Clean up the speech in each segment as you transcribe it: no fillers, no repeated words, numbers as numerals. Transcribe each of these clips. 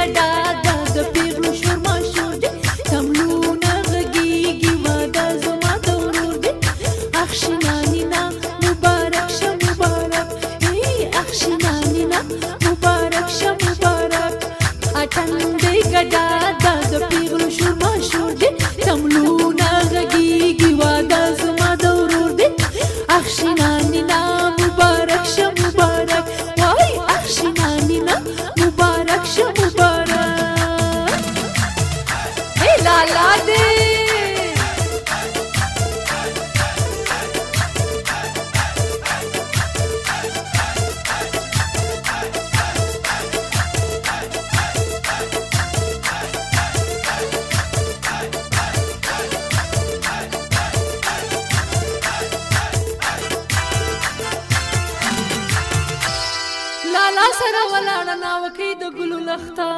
ګډا دا د پیغلو شور ماشور دی تملونه غږیږي واده زما د ورور دی اخشي نانینا مبارک شه مبارک اخشي نانینا مبارک شه مبارک اټن دی ګډا دا د پیغلو شور ماشور دی تملونه غږیږي واده زما د ورور دی اخشي نانینا مبارک شه مبارک وای اخشي نانینا مبارک شه مبارک ای لالا دی لالا سره ولاړه ناوکۍ د ګلو لخته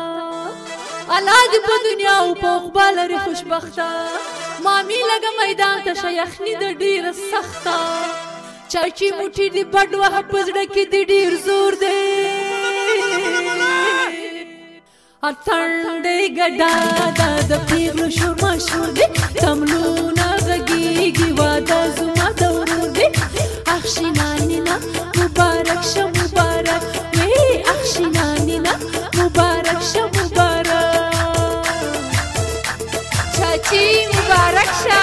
الله دې په دنیا او په عقبه لري خوشبخته مامي لږه میدان ته شه یخني د ډېره سخته چاچي موټي دې بډ وهه په زړه کې دې ډېر زور دی اتڼ دی ګډا دا د پیغلو شور ماشور دی تملونه غږیږي واده زما د ورور دی اخشي نانینا مبارک شه مبارک اخشي نانینا مبارک شه مبارک چاچی مبارک شه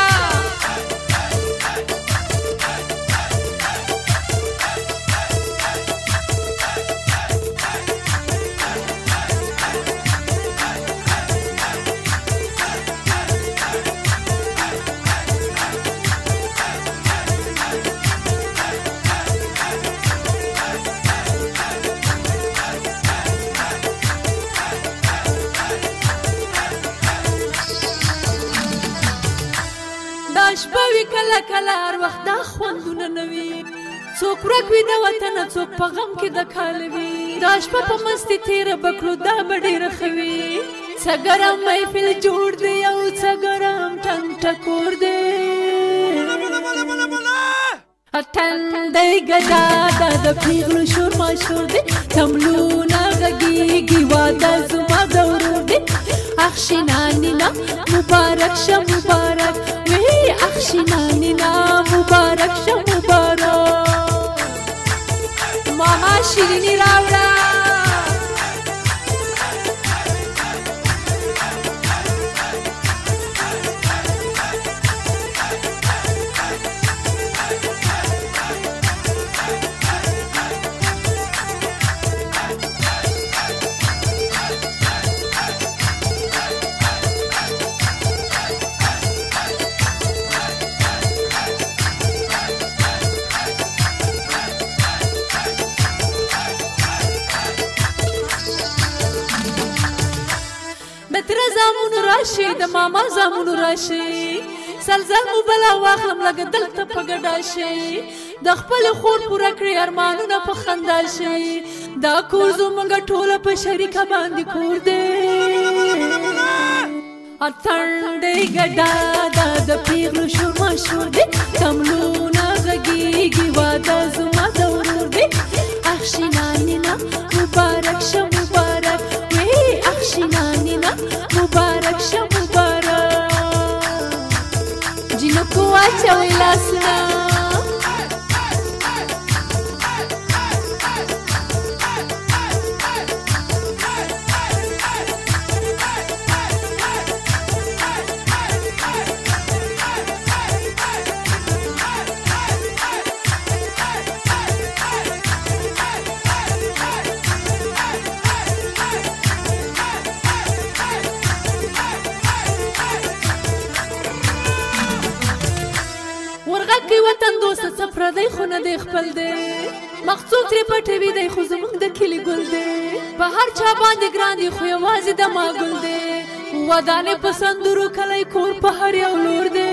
دا شپه وي کله کله هر وخت دا خوندونه نه وي څوک ورک وي د وطنه څوک په غم کې د کاله وي دا شپه په مستي تېره به کړو دا به ډېره ښه وي څه ګرم محفل جوړ دی او څه ګرم ټنګ ټکور دی اتڼ دی ګډا دا د پیغلو شور ماشور دی تملونه غږیږي واده زما د ورور دی اخشي نانینا مبارک شه مبارک اخشي نانینا مبارک شه مبارک ماما شیرینی راوړه د تره زامونو راشي د ماما زامونو راشي سلزل مو بلا واخلم لږه دلته په ګډا شي د خپلې خور پوره کړې ارمانونه په خندا شي دا کور زموږ ټوله په شریکه باندې کور دی اتڼ دی ګډا دا د پیغلو شور ماشور دی تملونه غږیږي واده زما د ورور دی اخشي نانینا مبارک شه مبارک اخشي نانینا مبارک شه مبارک جنکو واچوئ لاسونه ورغږ وطن دوسته څه پردی خو نه دی خپل دی مخڅوک ترې پټوي دی خو زموږ د کلي ګل دی په هر چا باندې ګران دی خو یوازې د ما ګل دی ودانې په سندرو کلی کور په هر یو لور دی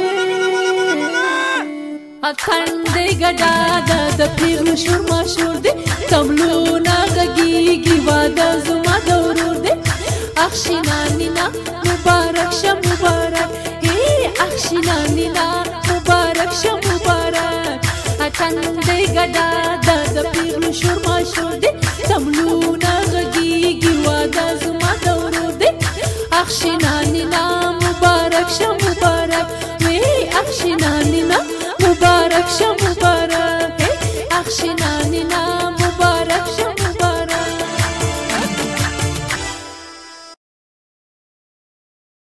اتڼ دی ګډا دا د پیغلو شور ماشور دی تملونه غږیږي واده زما د ورور دی اخشي نانینا مبارک شه مبارک اخشي نانینا